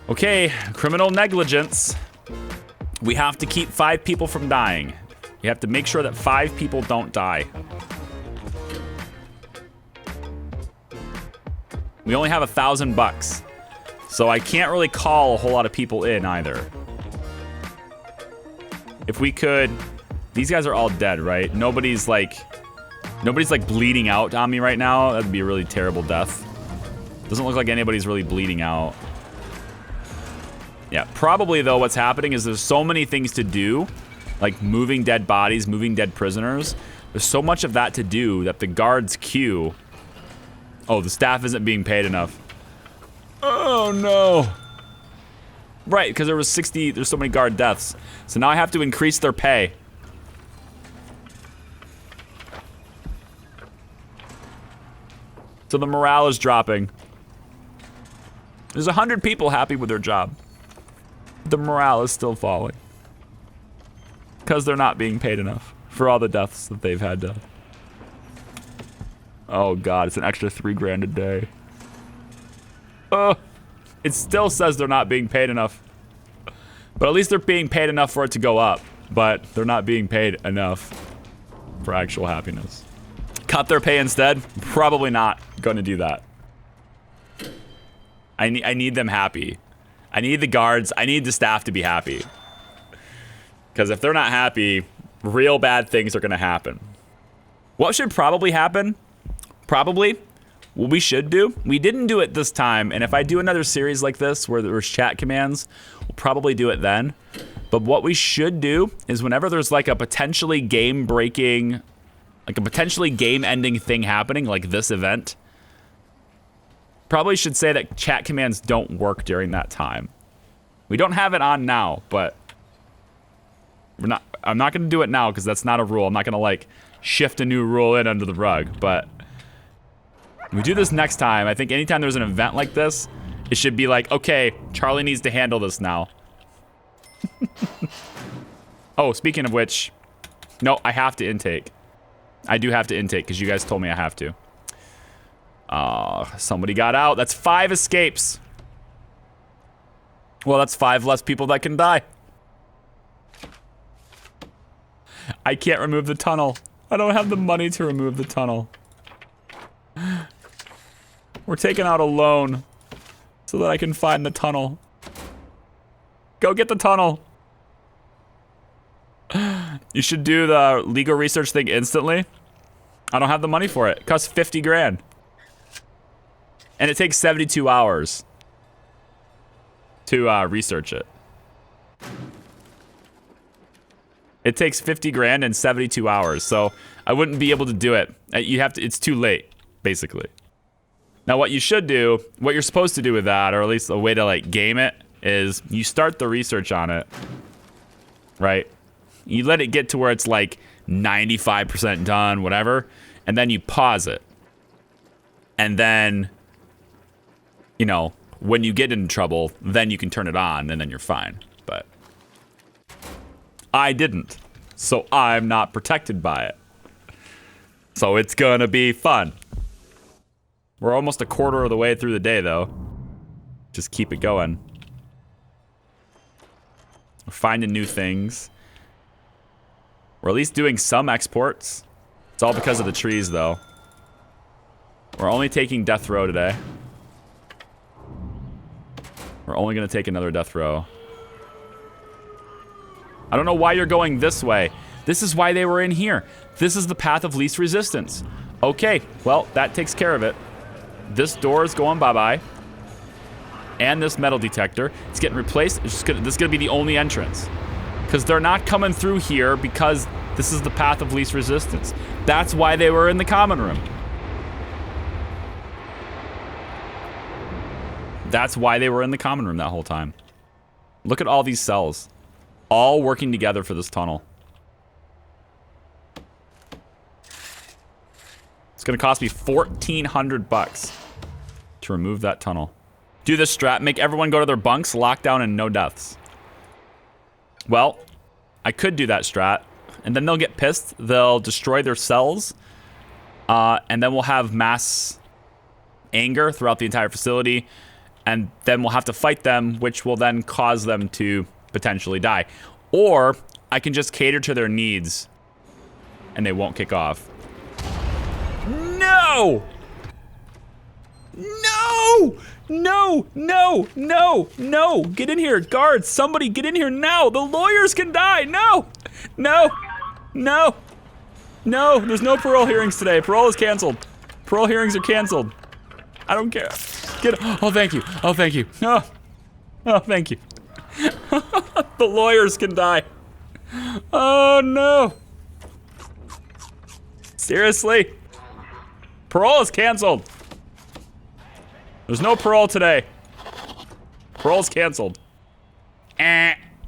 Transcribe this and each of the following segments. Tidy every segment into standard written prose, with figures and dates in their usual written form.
Okay, criminal negligence. We have to keep 5 people from dying. You have to make sure that 5 people don't die. We only have $1,000, so I can't really call a whole lot of people in either. If we could, these guys are all dead, right? Nobody's like bleeding out on me right now. That'd be a really terrible death. Doesn't look like anybody's really bleeding out. Yeah, probably though what's happening is there's so many things to do, like moving dead bodies, moving dead prisoners. There's so much of that to do that the guards queue. Oh, the staff isn't being paid enough. Oh no. Right, because there's so many guard deaths. So now I have to increase their pay. So the morale is dropping. There's 100 people happy with their job. The morale is still falling. Because they're not being paid enough for all the deaths that they've had to. Oh god, it's an extra $3,000 a day. It still says they're not being paid enough. But at least they're being paid enough for it to go up. But they're not being paid enough for actual happiness. Cut their pay instead? Probably not gonna do that. I need them happy. I need the guards, I need the staff to be happy. Because if they're not happy, real bad things are gonna happen. What should probably happen? Probably, what we should do, we didn't do it this time, and if I do another series like this where there's chat commands, we'll probably do it then. But what we should do is whenever there's like a potentially game-breaking, like a potentially game-ending thing happening, like this event, probably should say that chat commands don't work during that time. We don't have it on now, but I'm not gonna do it now because that's not a rule. I'm not gonna like shift a new rule in under the rug, but we do this next time. I think anytime there's an event like this, it should be like, okay, Charlie needs to handle this now. Oh, speaking of which, no, I have to intake. I do have to intake because you guys told me I have to. Somebody got out. That's 5 escapes. Well, that's 5 less people that can die. I can't remove the tunnel. I don't have the money to remove the tunnel. We're taking out a loan so that I can find the tunnel. Go get the tunnel. You should do the legal research thing instantly. I don't have the money for it. It costs 50 grand. And it takes 72 hours to research it. It takes 50 grand and 72 hours, so I wouldn't be able to do it. You have to, it's too late, basically. Now what you should do, what you're supposed to do with that, or at least a way to like game it, is you start the research on it, right? You let it get to where it's like 95% done, whatever, and then you pause it. And then, you know, when you get in trouble, then you can turn it on and then you're fine. But I didn't, so I'm not protected by it. So it's gonna be fun. We're almost a quarter of the way through the day though. Just keep it going. We're finding new things. We're at least doing some exports. It's all because of the trees though. We're only taking death row today. We're only gonna take another death row. I don't know why you're going this way. This is why they were in here. This is the path of least resistance. Okay, well, that takes care of it. This door is going bye-bye. And this metal detector, it's getting replaced. This is gonna be the only entrance. Because they're not coming through here because this is the path of least resistance. That's why they were in the common room. That's why they were in the common room that whole time. Look at all these cells. All working together for this tunnel. It's gonna cost me 1,400 bucks to remove that tunnel. Do this strat, make everyone go to their bunks, lockdown, and no deaths. Well, I could do that strat, and then they'll get pissed. They'll destroy their cells, and then we'll have mass anger throughout the entire facility, and then we'll have to fight them, which will then cause them to potentially die. Or I can just cater to their needs and they won't kick off. No! No! No! No! No! No! Get in here, guards! Somebody get in here now! The lawyers can die! No! No! No! No! There's no parole hearings today. Parole is canceled. Parole hearings are canceled. I don't care. Get. Oh, thank you. Oh, thank you. Oh, oh, thank you. The lawyers can die. Oh no. Seriously? Parole is canceled. There's no parole today. Parole's canceled.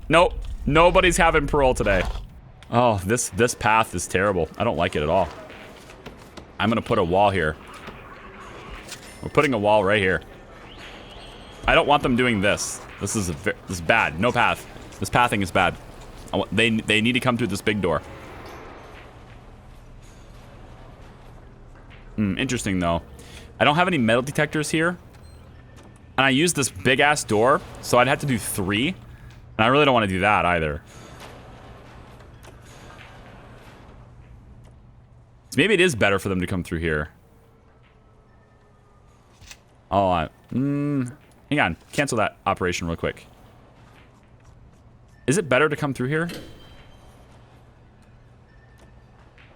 Nope. Nobody's having parole today. Oh, this path is terrible. I don't like it at all. I'm gonna put a wall here. We're putting a wall right here. I don't want them doing this. This is bad. No path. This pathing is bad. They need to come through this big door. Interesting though. I don't have any metal detectors here. And I use this big ass door, so I'd have to do 3. And I really don't want to do that either. So maybe it is better for them to come through here. Oh, hang on. Cancel that operation real quick. Is it better to come through here?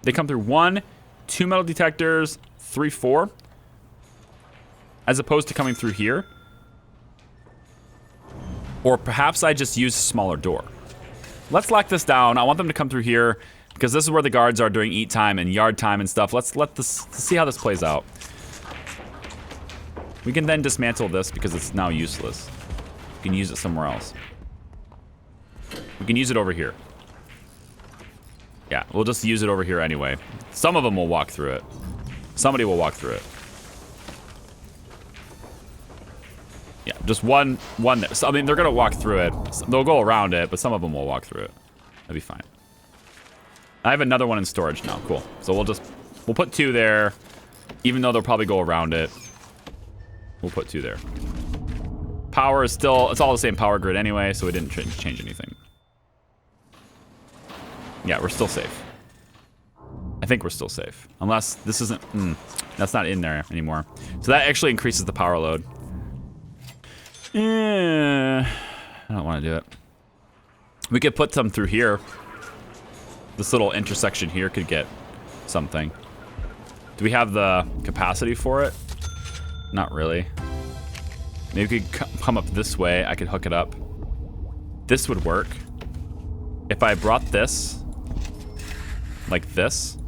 They come through 1, 2 metal detectors, 3, 4. As opposed to coming through here. Or perhaps I just use a smaller door. Let's lock this down. I want them to come through here because this is where the guards are during eat time and yard time and stuff. Let's see how this plays out. We can then dismantle this because it's now useless. We can use it somewhere else. We can use it over here. Yeah, we'll just use it over here anyway. Some of them will walk through it. Somebody will walk through it. Yeah, just one there. So, I mean, they're gonna walk through it. They'll go around it, but some of them will walk through it. That'd be fine. I have another one in storage now. Cool. So we'll put 2 there, even though they'll probably go around it. We'll put 2 there. Power is still, it's all the same power grid anyway, so we didn't change anything. Yeah, we're still safe. I think we're still safe. Unless this isn't, that's not in there anymore. So that actually increases the power load. I don't want to do it. We could put some through here. This little intersection here could get something. Do we have the capacity for it? Not really. Maybe we could come up this way. I could hook it up. This would work. If I brought this, like this,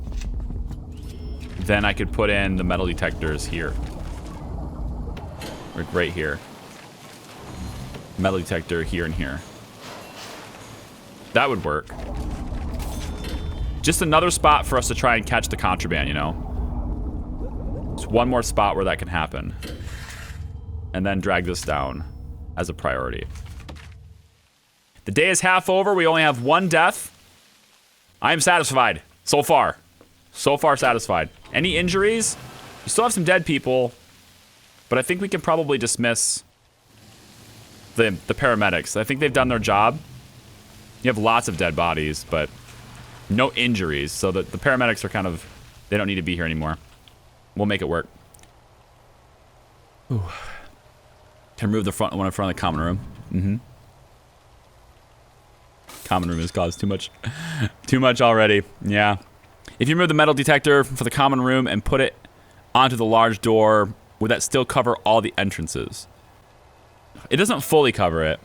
then I could put in the metal detectors here. Like right here. Metal detector here and here. That would work. Just another spot for us to try and catch the contraband, you know? Just one more spot where that can happen. And then drag this down as a priority. The day is half over. We only have 1 death. I am satisfied. So far. So far satisfied. Any injuries? We still have some dead people. But I think we can probably dismiss the paramedics. I think they've done their job. You have lots of dead bodies, but no injuries. So the paramedics are kind of, they don't need to be here anymore. We'll make it work. Ooh. Can remove the front one in front of the common room. Common room has caused too much already. Yeah. If you remove the metal detector for the common room and put it onto the large door, would that still cover all the entrances? It doesn't fully cover it.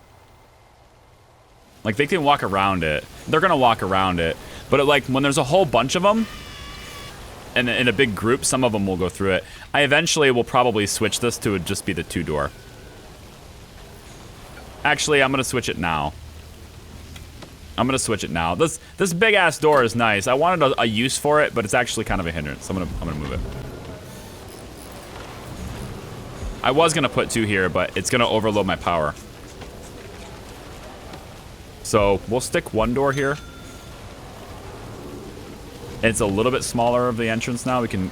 Like, they can walk around it. They're gonna walk around it. But like, when there's a whole bunch of them, and in a big group, some of them will go through it. I eventually will probably switch this to just be the 2-door. Actually, I'm gonna switch it now. This big ass door is nice. I wanted a use for it, but it's actually kind of a hindrance. I'm gonna move it. I was gonna put 2 here, but it's gonna overload my power. So we'll stick 1 door here. It's a little bit smaller of the entrance now. We can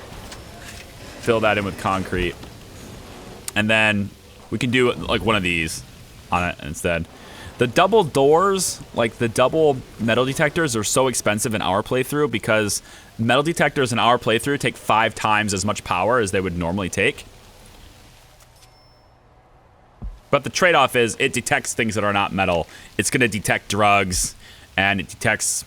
fill that in with concrete. And then We can do like one of these on it instead. The double doors, like the double metal detectors, are so expensive in our playthrough because metal detectors in our playthrough take 5 times as much power as they would normally take. But the trade-off is it detects things that are not metal. It's going to detect drugs, and it detects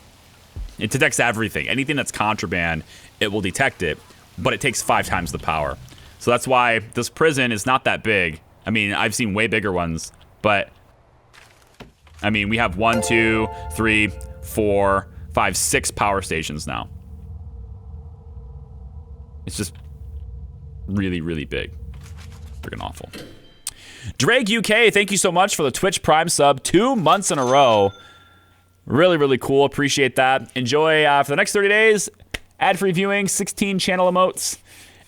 everything. Anything that's contraband, it will detect it, but it takes 5 times the power. So that's why this prison is not that big. I mean, I've seen way bigger ones, but I mean, we have 1, 2, 3, 4, 5, 6 power stations now. It's just really, really big. Freaking awful. Drake UK, thank you so much for the Twitch Prime sub. 2 months in a row. Really, really cool. Appreciate that. Enjoy for the next 30 days. Ad-free viewing, 16 channel emotes,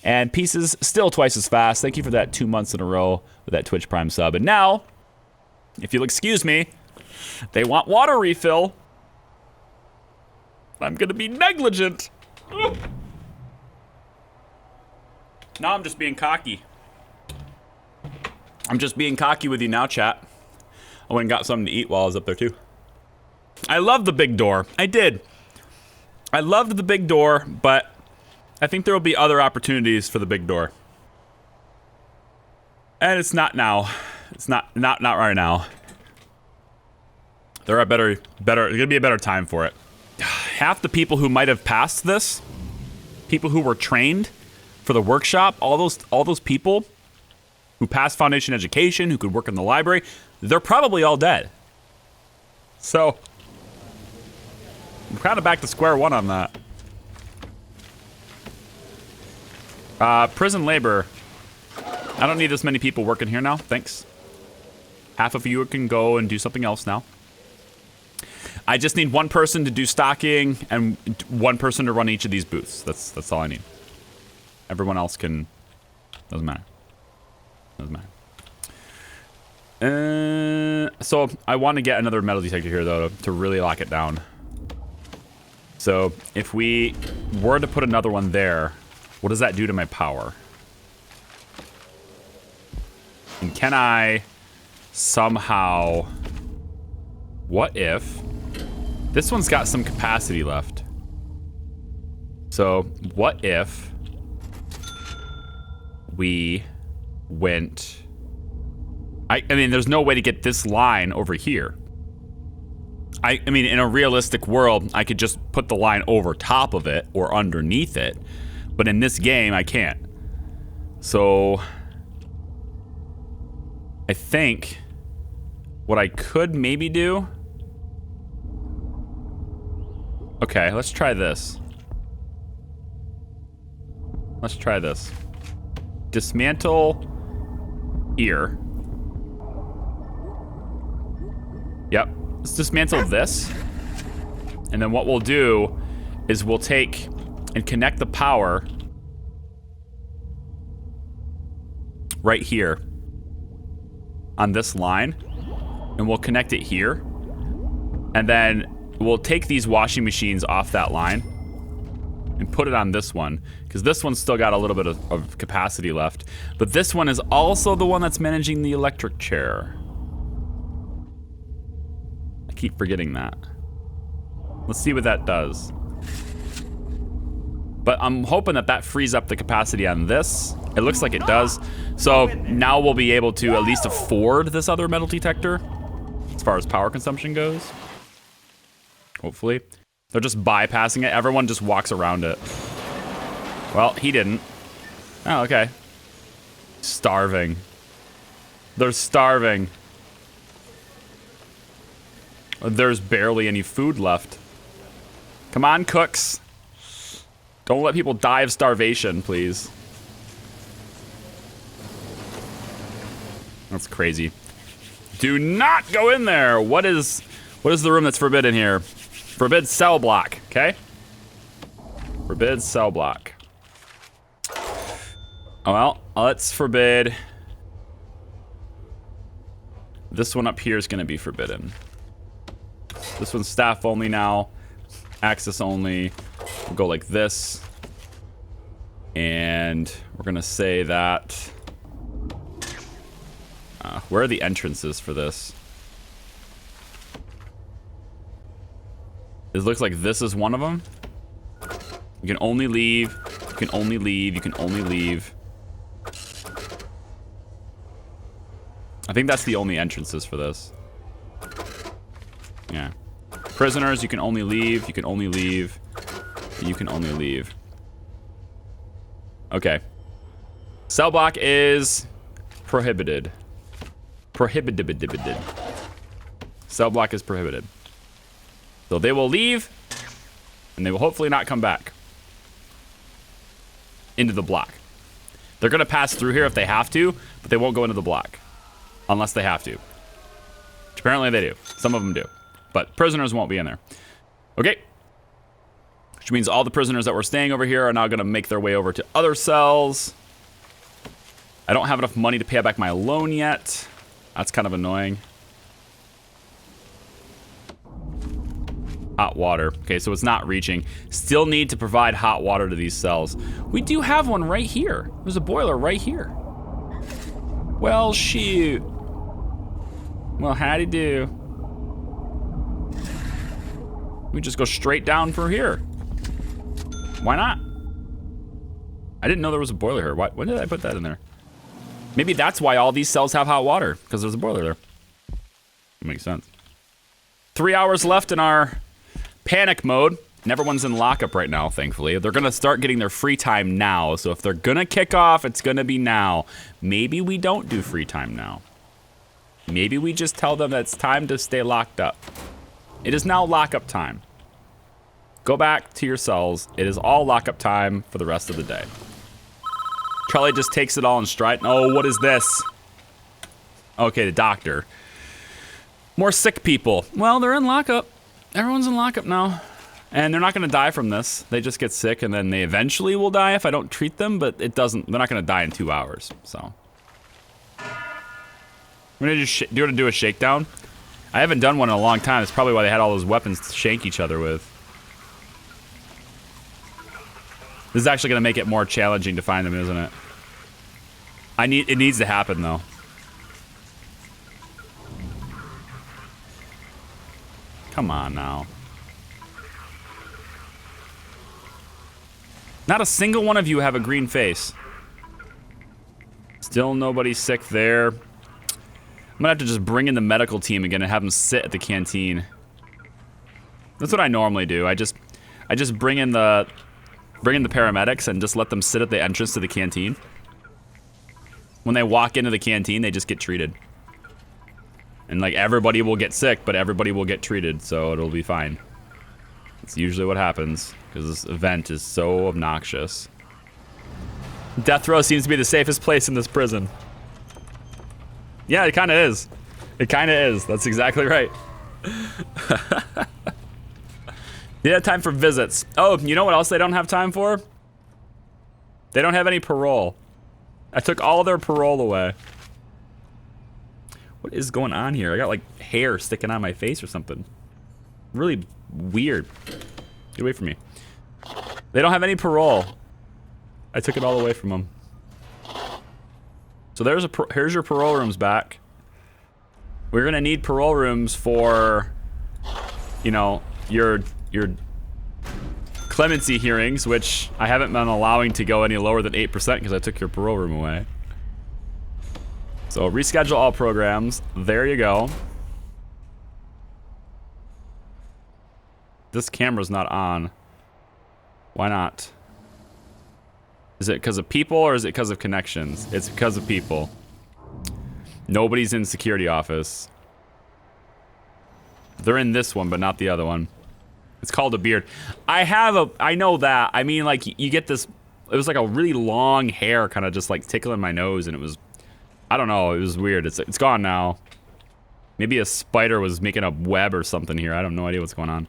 and pieces still twice as fast. Thank you for that 2 months in a row with that Twitch Prime sub. And now, if you'll excuse me, they want water refill. I'm gonna be negligent. Now I'm just being cocky. I'm just being cocky with you now, chat. I went and got something to eat while I was up there too. I love the big door. I did. I loved the big door, but I think there will be other opportunities for the big door. And it's not now. It's not right now. There are there's gonna be a better time for it. Half the people who might have passed this, people who were trained for the workshop, all those people who passed foundation education, who could work in the library, they're probably all dead. So I'm kind of back to square one on that. Prison labor. I don't need this many people working here now. Thanks. Half of you can go and do something else now. I just need 1 person to do stocking and 1 person to run each of these booths. That's all I need. Everyone else can. Doesn't matter. Doesn't matter. So I want to get another metal detector here though to really lock it down. So if we were to put another one there, what does that do to my power? And can I somehow... What if... This one's got some capacity left. So what if we went... I mean, there's no way to get this line over here. I mean, in a realistic world, I could just put the line over top of it or underneath it. But in this game, I can't. So I think what I could maybe do... Okay, let's try this. Let's try this. Dismantle here. Yep. Let's dismantle this. And then what we'll do is we'll take and connect the power right here on this line. And we'll connect it here. And then we'll take these washing machines off that line and put it on this one, because this one's still got a little bit of capacity left. But this one is also the one that's managing the electric chair. I keep forgetting that. Let's see what that does. But I'm hoping that that frees up the capacity on this. It looks like it does. So now we'll be able to at least afford this other metal detector as far as power consumption goes. Hopefully. They're just bypassing it. Everyone just walks around it. Well, he didn't. Oh, okay. Starving. They're starving. There's barely any food left. Come on, cooks. Don't let people die of starvation, please. That's crazy. Do not go in there. What is the room that's forbidden here? Forbid cell block, okay? Forbid cell block. Oh, well, let's forbid. This one up here is going to be forbidden. This one's staff only now. Access only. We'll go like this. And we're going to say that Where are the entrances for this? It looks like this is one of them. You can only leave. You can only leave. You can only leave. I think that's the only entrances for this. Yeah. Prisoners, you can only leave. You can only leave. You can only leave. Okay. Cell block is prohibited. Prohibited. Cell block is prohibited. So they will leave, and they will hopefully not come back into the block. They're going to pass through here if they have to, but they won't go into the block unless they have to. Which apparently they do. Some of them do. But prisoners won't be in there. Okay. Which means all the prisoners that were staying over here are now going to make their way over to other cells. I don't have enough money to pay back my loan yet. That's kind of annoying. Hot water. Okay, so it's not reaching. Still need to provide hot water to these cells. We do have one right here. There's a boiler right here. Well, shoot. Well, howdy do. We just go straight down for here. Why not? I didn't know there was a boiler here. Why, when did I put that in there? Maybe that's why all these cells have hot water, because there's a boiler there. That makes sense. 3 hours left in our panic mode, and everyone's in lockup right now, thankfully. They're gonna start getting their free time now, so if they're gonna kick off, it's gonna be now. Maybe we don't do free time now. Maybe we just tell them that it's time to stay locked up. It is now lockup time. Go back to your cells. It is all lockup time for the rest of the day. Charlie just takes it all in stride. Oh, what is this? Okay, the doctor. More sick people. Well, they're in lockup. Everyone's in lockup now. And they're not gonna die from this. They just get sick and then they eventually will die if I don't treat them, but it doesn't, they're not gonna die in 2 hours, so. We're gonna just do you wanna do a shakedown? I haven't done one in a long time. That's probably why they had all those weapons to shank each other with. This is actually gonna make it more challenging to find them, isn't it? It needs to happen though. Come on now. Not a single one of you have a green face. Still nobody sick there. I'm gonna have to just bring in the medical team again and have them sit at the canteen. That's what I normally do. I just bring in the paramedics and just let them sit at the entrance to the canteen. When they walk into the canteen, they just get treated. And like everybody will get sick, but everybody will get treated, so it'll be fine. It's usually what happens, because this event is so obnoxious. Death row seems to be the safest place in this prison. Yeah, it kind of is. It kind of is. That's exactly right. They have time for visits. Oh, you know what else they don't have time for? They don't have any parole. I took all their parole away. What is going on here? I got like hair sticking on my face or something. Really weird. Get away from me. They don't have any parole. I took it all away from them. So here's your parole rooms back. We're gonna need parole rooms for, you know, your clemency hearings, which I haven't been allowing to go any lower than 8% because I took your parole room away. So reschedule all programs. There you go. This camera's not on. Why not? Is it because of people or is it because of connections? It's because of people. Nobody's in security office. They're in this one, but not the other one. It's called a beard. I know that. I mean, like, you get this, it was like a really long hair kind of just like tickling my nose, and it was, I don't know, it was weird. It's gone now. Maybe a spider was making a web or something here. I have no idea what's going on.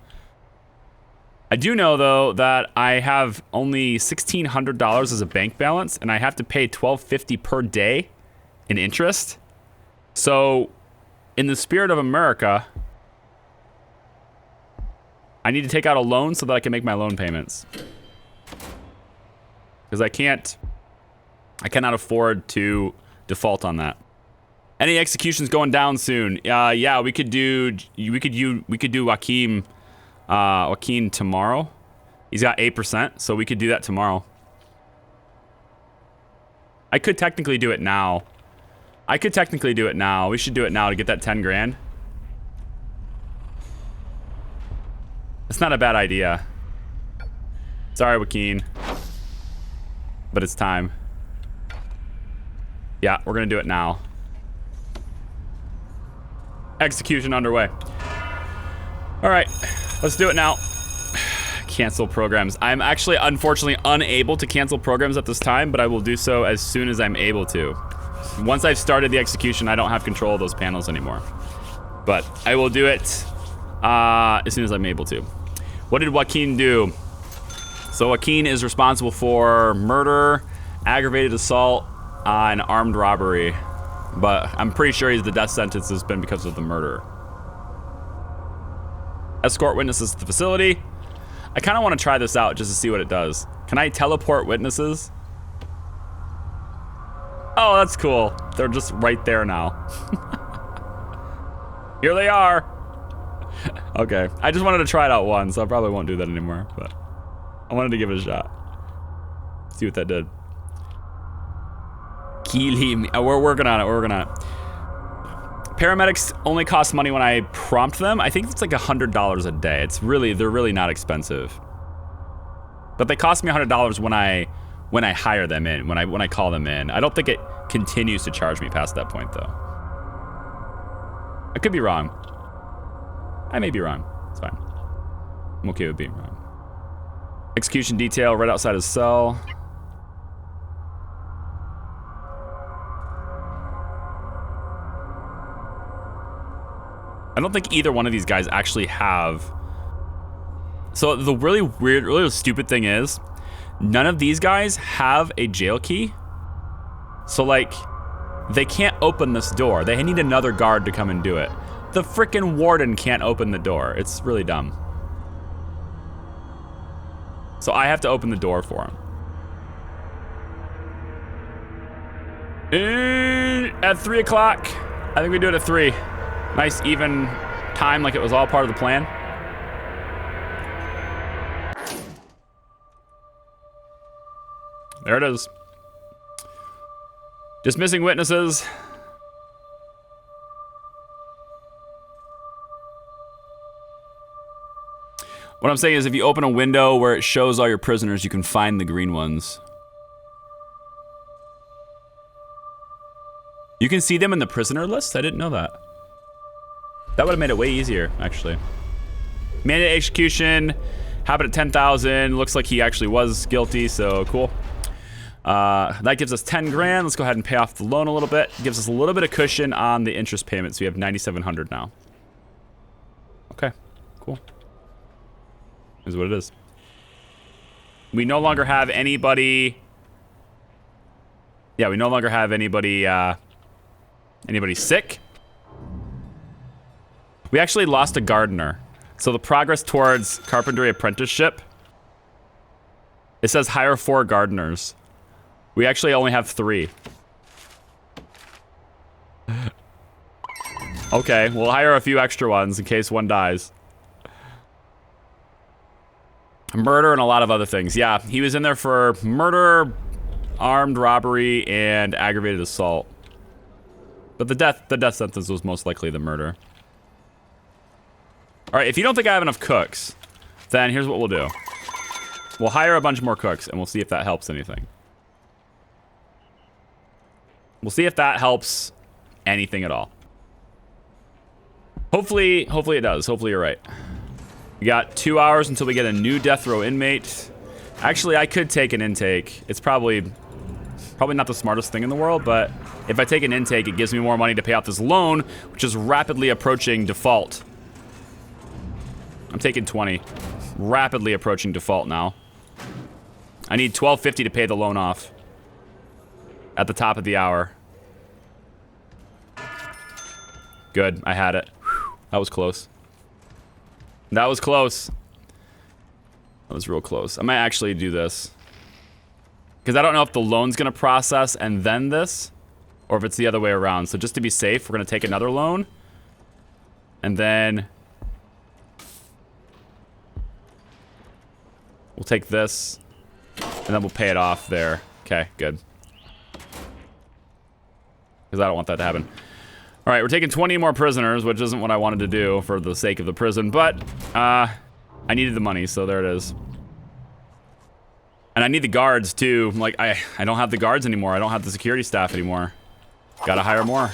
I do know, though, that I have only $1,600 as a bank balance, and I have to pay $12.50 per day in interest. So, in the spirit of America, I need to take out a loan so that I can make my loan payments. Because I cannot afford to default on that. Any executions going down soon? Yeah, we could do Joaquin tomorrow. He's got 8%, so we could do that tomorrow. I could technically do it now. We should do it now to get that 10 grand. It's not a bad idea. Sorry, Joaquin. But it's time. Yeah, we're gonna do it now. Execution underway. All right, let's do it now. Cancel programs. I'm actually, unfortunately, unable to cancel programs at this time, but I will do so as soon as I'm able to. Once I've started the execution, I don't have control of those panels anymore. But I will do it as soon as I'm able to. What did Joaquin do? So Joaquin is responsible for murder, aggravated assault, and armed robbery. But I'm pretty sure the death sentence has been because of the murder. Escort witnesses to the facility. I kind of want to try this out just to see what it does. Can I teleport witnesses? Oh, that's cool. They're just right there now. Here they are. Okay, I just wanted to try it out once, so I probably won't do that anymore, but I wanted to give it a shot. See what that did. Kill him. Oh, we're working on it. Paramedics only cost money when I prompt them. I think it's like $100 a day. They're really not expensive. But they cost me $100 when I hire them in, when I call them in. I don't think it continues to charge me past that point though. I could be wrong. I may be wrong. It's fine. I'm okay with being wrong. Execution detail right outside his cell. I don't think either one of these guys actually have. So the really weird, really stupid thing is, none of these guys have a jail key. So like, they can't open this door. They need another guard to come and do it. The frickin' warden can't open the door. It's really dumb. So I have to open the door for him. At 3 o'clock. I think we do it at 3. Nice even time, like it was all part of the plan. There it is. Dismissing witnesses. What I'm saying is if you open a window where it shows all your prisoners, you can find the green ones. You can see them in the prisoner list? I didn't know that. That would have made it way easier, actually. Mandate execution, happened at 10,000. Looks like he actually was guilty, so cool. That gives us 10 grand. Let's go ahead and pay off the loan a little bit. Gives us a little bit of cushion on the interest payments. We have 9,700 now. Okay, cool. Is what it is. We no longer have anybody. Yeah, we no longer have anybody. Anybody sick. We actually lost a gardener. So the progress towards carpentry apprenticeship. It says hire 4 gardeners. We actually only have 3. Okay, we'll hire a few extra ones in case one dies. Murder and a lot of other things. Yeah, he was in there for murder, armed robbery, and aggravated assault. But the death sentence was most likely the murder. All right, if you don't think I have enough cooks, then here's what we'll do. We'll hire a bunch more cooks, and we'll see if that helps anything. We'll see if that helps anything at all. Hopefully it does. Hopefully you're right. We got 2 hours until we get a new death row inmate. Actually, I could take an intake. It's probably not the smartest thing in the world, but if I take an intake, it gives me more money to pay out this loan, which is rapidly approaching default. I'm taking 20. Rapidly approaching default now. I need $12.50 to pay the loan off. At the top of the hour. Good, I had it. Whew, that was close. That was close. That was real close. I might actually do this. Because I don't know if the loan's gonna process and then this. or if it's the other way around. So just to be safe, we're going to take another loan. And then we'll take this. And then we'll pay it off there. Okay, good. Because I don't want that to happen. All right, we're taking 20 more prisoners, which isn't what I wanted to do for the sake of the prison. But I needed the money, so there it is. And I need the guards, too. Like, I don't have the guards anymore. I don't have the security staff anymore. Gotta hire more.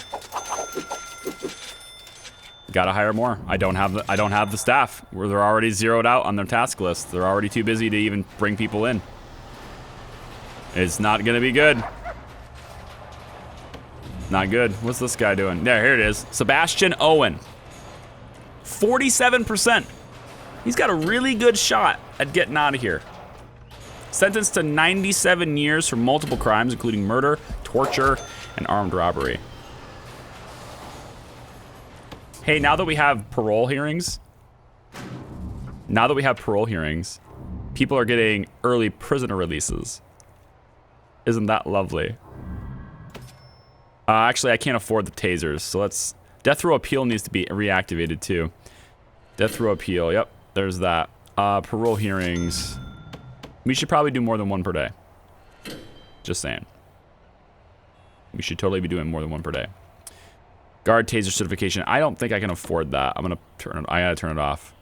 Gotta hire more. I don't have the staff. They're already zeroed out on their task list. They're already too busy to even bring people in. It's not gonna be good. Not good. What's this guy doing? Yeah, here it is. Sebastian Owen. 47%. He's got a really good shot at getting out of here. Sentenced to 97 years for multiple crimes, including murder, torture, and armed robbery. Hey, now that we have parole hearings, people are getting early prisoner releases. Isn't that lovely? Actually, I can't afford the tasers, so let's... Death row appeal needs to be reactivated, too. Death row appeal, yep, there's that. Parole hearings. We should probably do more than one per day. Just saying. We should totally be doing more than one per day. Guard taser certification. I don't think I can afford that. I'm gonna turn it. I gotta turn it off.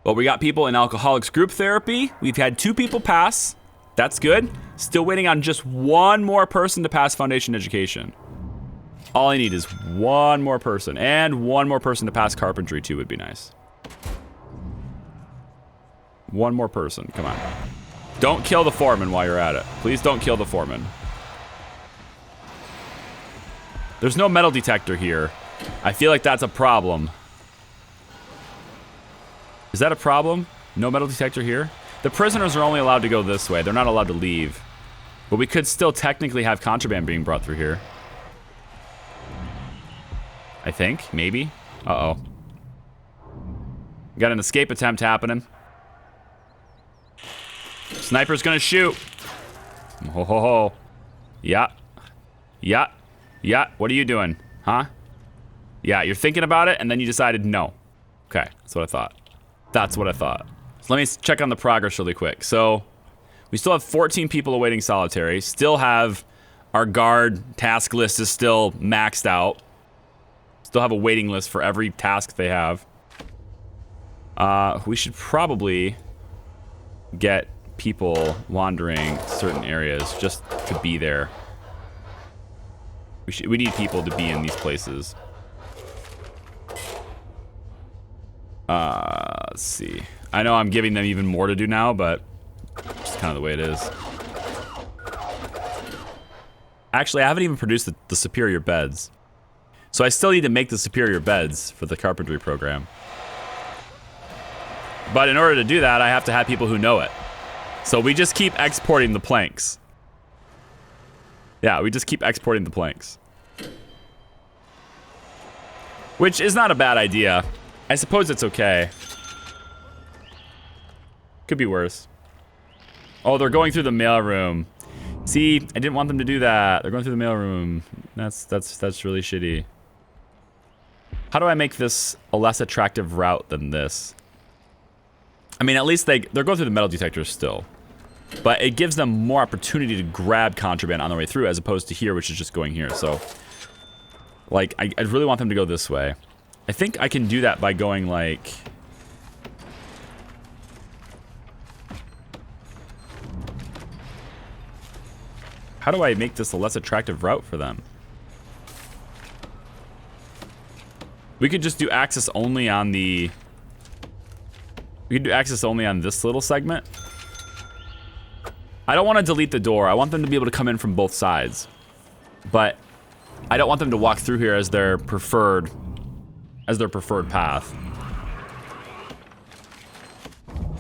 Well, we got people in alcoholics group therapy. We've had 2 people pass. That's good. Still waiting on just one more person to pass foundation education. All I need is one more person, and one more person to pass carpentry too would be nice. One more person, come on. Don't kill the foreman while you're at it. Please don't kill the foreman. There's no metal detector here. I feel like that's a problem. Is that a problem? No metal detector here? The prisoners are only allowed to go this way. They're not allowed to leave. But we could still technically have contraband being brought through here. I think, maybe. Uh-oh. Got an escape attempt happening. Sniper's gonna shoot. Ho ho ho. Yeah. Yeah. Yeah. What are you doing? Huh? Yeah, you're thinking about it and then you decided no. Okay, that's what I thought. That's what I thought. So let me check on the progress really quick. So we still have 14 people awaiting solitary. Still have our guard task list is still maxed out. Still have a waiting list for every task they have. We should probably get people wandering certain areas just to be there. We need people to be in these places. Let's see. I know I'm giving them even more to do now, but it's kind of the way it is. Actually, I haven't even produced the superior beds. So I still need to make the superior beds for the carpentry program. But in order to do that, I have to have people who know it. So we just keep exporting the planks. Yeah, we just keep exporting the planks. Which is not a bad idea. I suppose it's okay. Could be worse. Oh, they're going through the mailroom. See, I didn't want them to do that. They're going through the mailroom. That's really shitty. How do I make this a less attractive route than this? I mean, at least they're going through the metal detectors still. But it gives them more opportunity to grab contraband on their way through as opposed to here, which is just going here. So, like, I really want them to go this way. I think I can do that by going, like... How do I make this a less attractive route for them? We could just do access only on the... We could do access only on this little segment. I don't want to delete the door. I want them to be able to come in from both sides. But I don't want them to walk through here as their preferred path.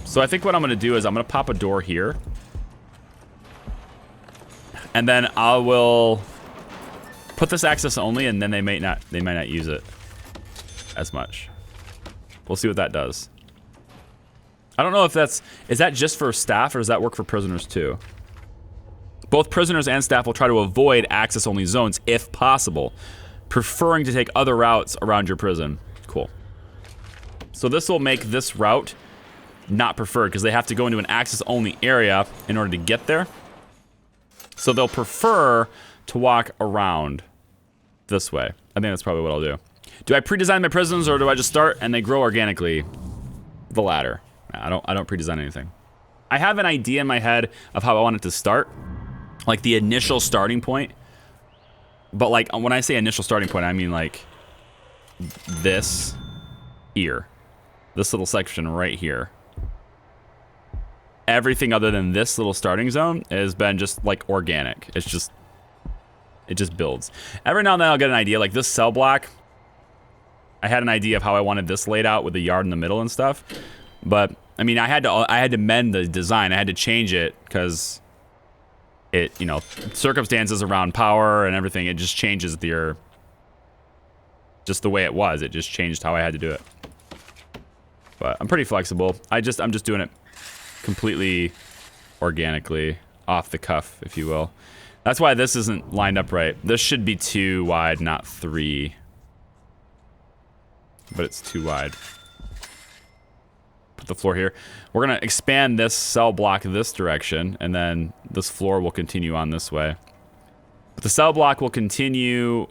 So I think what I'm going to do is I'm going to pop a door here. And then I will put this access only, and then they might not use it as much. We'll see what that does. I don't know if is that just for staff or does that work for prisoners too? Both prisoners and staff will try to avoid access-only zones if possible, preferring to take other routes around your prison. Cool. So this will make this route not preferred because they have to go into an access-only area in order to get there. So they'll prefer to walk around this way. I think that's probably what I'll do. Do I pre-design my prisons or do I just start and they grow organically? The latter. I don't pre-design anything. I have an idea in my head of how I want it to start. Like the initial starting point. But like when I say initial starting point, I mean like this here. This little section right here. Everything other than this little starting zone has been just like organic. It just builds. Every now and then I'll get an idea, like this cell block. I had an idea of how I wanted this laid out with the yard in the middle and stuff. But I mean, I had to mend the design. I had to change it because it, you know, circumstances around power and everything, it just changes just the way it was. It just changed how I had to do it. But I'm pretty flexible. I'm just doing it completely organically, off the cuff, if you will. That's why this isn't lined up right. This should be 2 wide, not 3. But it's 2 wide. Put the floor here. We're gonna expand this cell block this direction, and then this floor will continue on this way. But the cell block will continue,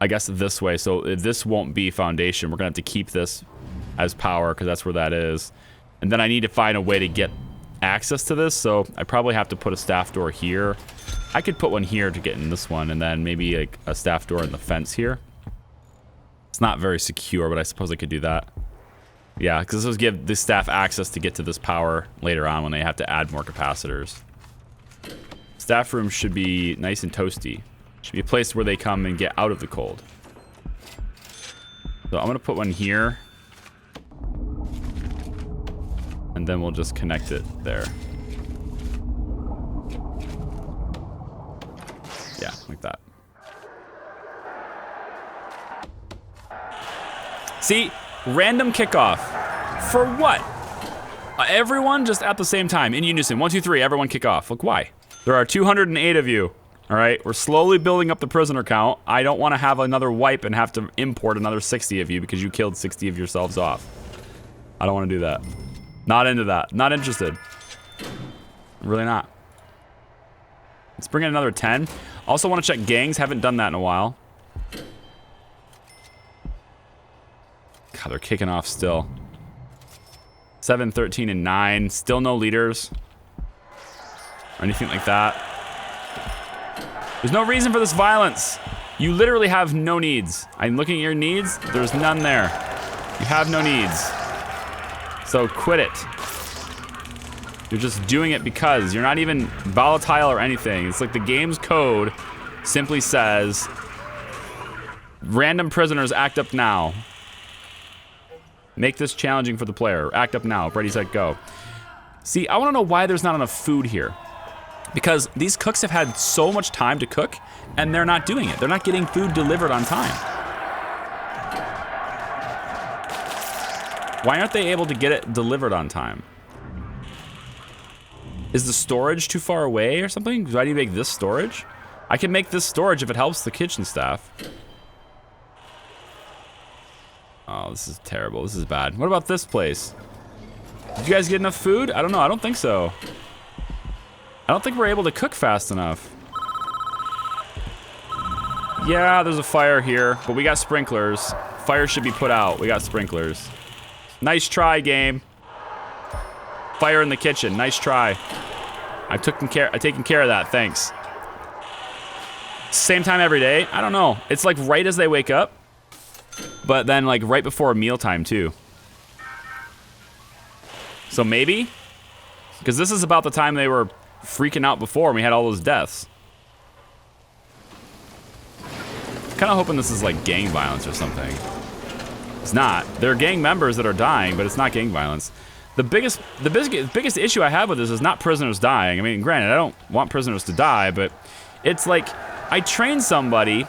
I guess, this way. So this won't be foundation. We're gonna have to keep this as power because that's where that is. And then I need to find a way to get access to this, so I probably have to put a staff door here. I could put one here to get in this one, and then maybe like a staff door in the fence here. It's not very secure, but I suppose I could do that. Yeah, because this will give the staff access to get to this power later on when they have to add more capacitors. Staff room should be nice and toasty. Should be a place where they come and get out of the cold. So I'm gonna put one here. And then we'll just connect it there. Yeah, like that. See, random kickoff. For what? Everyone just at the same time, in unison. 1, 2, 3, everyone kick off. Look, why? There are 208 of you. All right, we're slowly building up the prisoner count. I don't want to have another wipe and have to import another 60 of you because you killed 60 of yourselves off. I don't want to do that. Not into that. Not interested. Really not. Let's bring in another 10. Also want to check gangs. Haven't done that in a while. God, they're kicking off still. 7, 13, and 9. Still no leaders. Or anything like that. There's no reason for this violence. You literally have no needs. I'm looking at your needs. There's none there. You have no needs. So quit it. You're just doing it because. You're not even volatile or anything. It's like the game's code simply says, random prisoners act up now. Make this challenging for the player. Act up now. Ready, set, go. See, I want to know why there's not enough food here. Because these cooks have had so much time to cook, and they're not doing it. They're not getting food delivered on time. Why aren't they able to get it delivered on time? Is the storage too far away or something? Do I need to make this storage? I can make this storage if it helps the kitchen staff. Oh, this is terrible. This is bad. What about this place? Did you guys get enough food? I don't know. I don't think so. I don't think we're able to cook fast enough. Yeah, there's a fire here, but we got sprinklers. Fire should be put out. We got sprinklers. Nice try, game. Fire in the kitchen. Nice try. I've taken care of that. Thanks. Same time every day? I don't know. It's like right as they wake up, but then like right before mealtime too. So maybe? Because this is about the time they were freaking out before and we had all those deaths. Kind of hoping this is like gang violence or something. It's not. There are gang members that are dying, but it's not gang violence. The biggest issue I have with this is not prisoners dying. I mean, granted, I don't want prisoners to die, but it's like I train somebody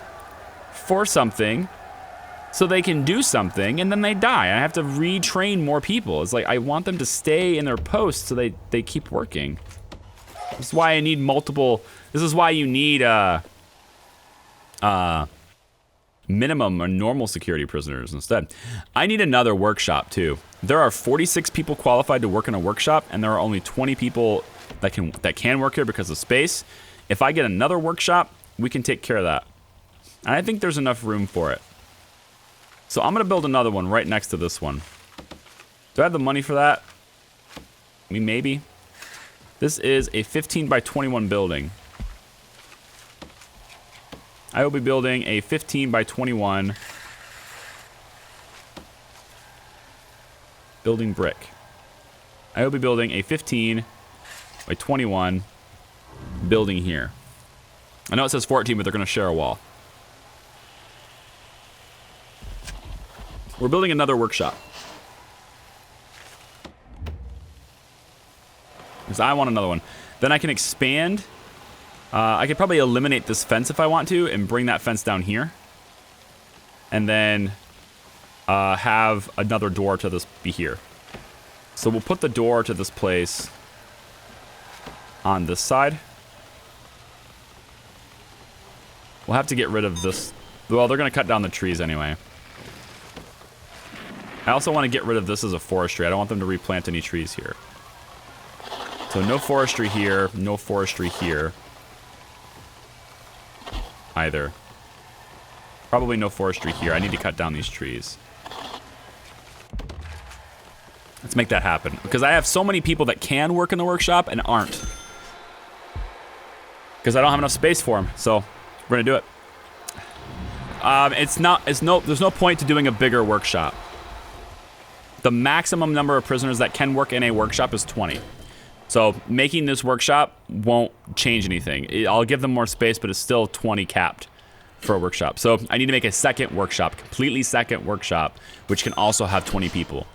for something so they can do something, and then they die. I have to retrain more people. It's like I want them to stay in their posts so they keep working. This is why I need multiple. This is why you need minimum or normal security prisoners instead. I need another workshop too. There are 46 people qualified to work in a workshop, and there are only 20 people that can work here because of space. If I get another workshop, we can take care of that. And I think there's enough room for it. So I'm gonna build another one right next to this one. Do I have the money for that? I mean, maybe. This is a 15 by 21 building. I will be building a 15 by 21 building brick. I will be building a 15 by 21 building here. I know it says 14, but they're going to share a wall. We're building another workshop. Because I want another one. Then I can expand. I could probably eliminate this fence if I want to and bring that fence down here. And then have another door to this be here. So we'll put the door to this place on this side. We'll have to get rid of this. Well, they're going to cut down the trees anyway. I also want to get rid of this as a forestry. I don't want them to replant any trees here. So no forestry here, no forestry here. Either. Probably no forestry here. I need to cut down these trees. Let's make that happen. Because I have so many people that can work in the workshop and aren't. Because I don't have enough space for them. So we're going to do it. There's no point to doing a bigger workshop. The maximum number of prisoners that can work in a workshop is 20. So making this workshop won't change anything. I'll give them more space, but it's still 20 capped for a workshop. So I need to make a second workshop, completely second workshop, which can also have 20 people.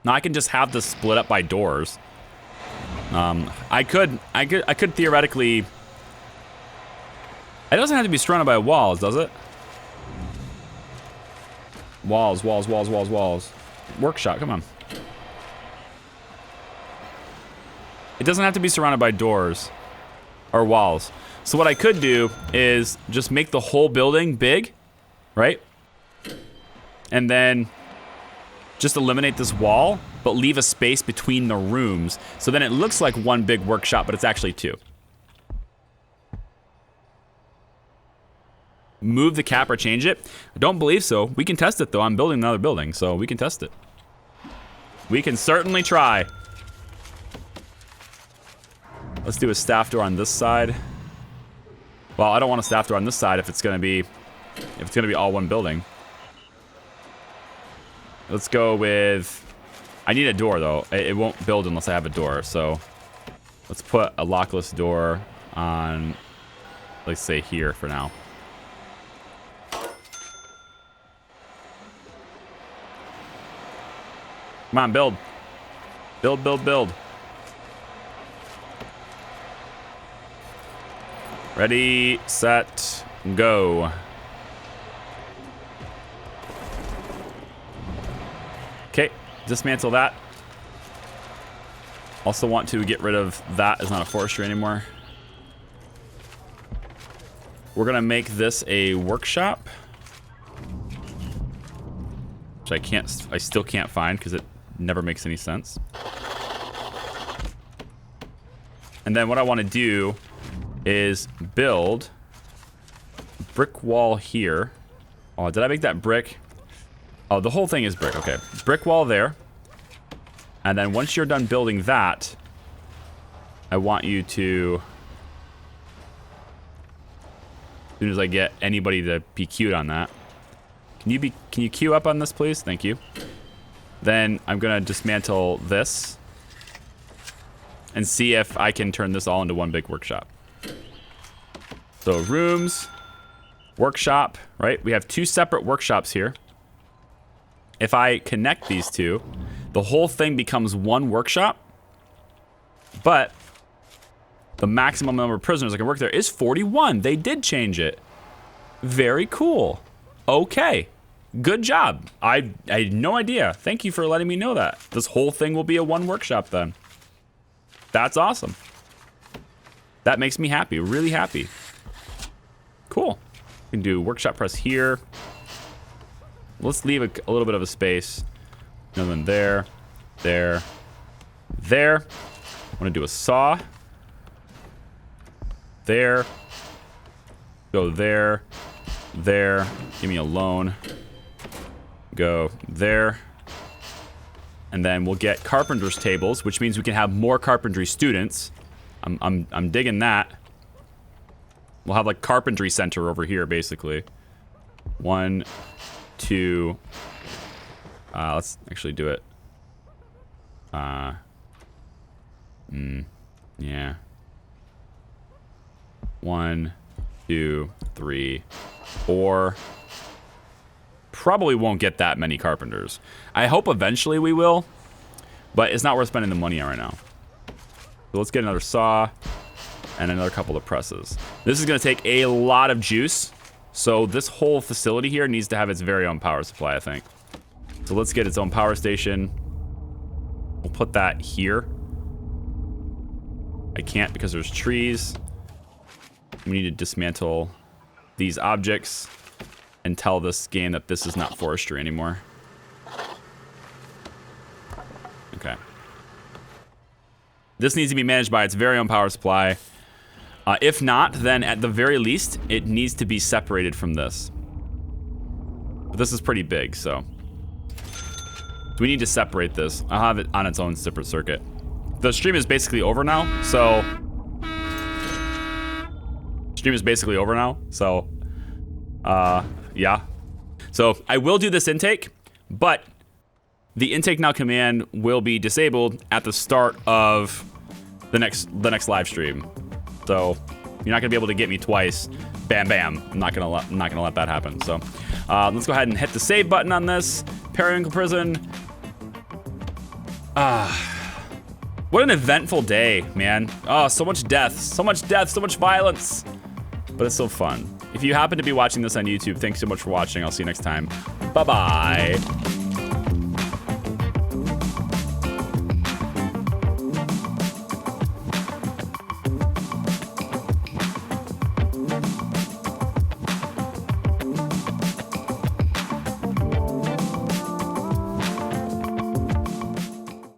Now I can just have this split up by doors. I could theoretically. It doesn't have to be surrounded by walls, does it? Walls. Workshop, come on. It doesn't have to be surrounded by doors or walls. So what I could do is just make the whole building big, right? And then just eliminate this wall, but leave a space between the rooms. So then it looks like one big workshop, but it's actually two. Move the cap or change it? I don't believe so. We can test it though. I'm building another building, so we can test it. We can certainly try. Let's do a staff door on this side. Well, I don't want a staff door on this side if it's gonna be all one building. Let's go with. I need a door though. It won't build unless I have a door. So let's put a lockless door on. Let's say here for now. Come on, build. Build. Ready, set, go. Okay, dismantle that. Also want to get rid of that. It's not a forestry anymore. We're gonna make this a workshop. Which I still can't find because it never makes any sense. And then what I want to do is build brick wall here. Oh, did I make that brick? Oh, the whole thing is brick. Okay, brick wall there. And then once you're done building that, I want you to, as soon as I get anybody to be queued on that. Can you queue up on this, please? Thank you. Then I'm gonna dismantle this and see if I can turn this all into one big workshop. So rooms, workshop, right? We have two separate workshops here. If I connect these two, the whole thing becomes one workshop, but the maximum number of prisoners that can work there is 41. They did change it. Very cool. Okay. Good job. I had no idea. Thank you for letting me know that. This whole thing will be a one workshop then. That's awesome. That makes me happy, really happy. Cool. We can do workshop press here. Let's leave a little bit of a space. And then there, there, there. I'm gonna do a saw. There. Go there, there. Give me a loan. Go there. And then we'll get carpenter's tables, which means we can have more carpentry students. I'm digging that. We'll have like carpentry center over here, basically. 1, 2. Let's actually do it. Yeah. 1, 2, 3, 4. Probably won't get that many carpenters. I hope eventually we will, but it's not worth spending the money on right now. So let's get another saw and another couple of presses. This is going to take a lot of juice, so this whole facility here needs to have its very own power supply, I think. So let's get its own power station. We'll put that here. I can't because there's trees. We need to dismantle these objects and tell this game that this is not forestry anymore. Okay. This needs to be managed by its very own power supply. If not, then at the very least, it needs to be separated from this. But this is pretty big, so. We need to separate this. I'll have it on its own separate circuit. The stream is basically over now, so. Stream is basically over now, so. Yeah. So I will do this intake, but the intake now command will be disabled at the start of the next live stream. So you're not gonna be able to get me twice. Bam, bam. I'm not gonna let that happen. So let's go ahead and hit the save button on this. Periwinkle Prison. What an eventful day, man. Oh, so much death, so much violence. But it's so fun. If you happen to be watching this on YouTube, thanks so much for watching. I'll see you next time. Bye-bye.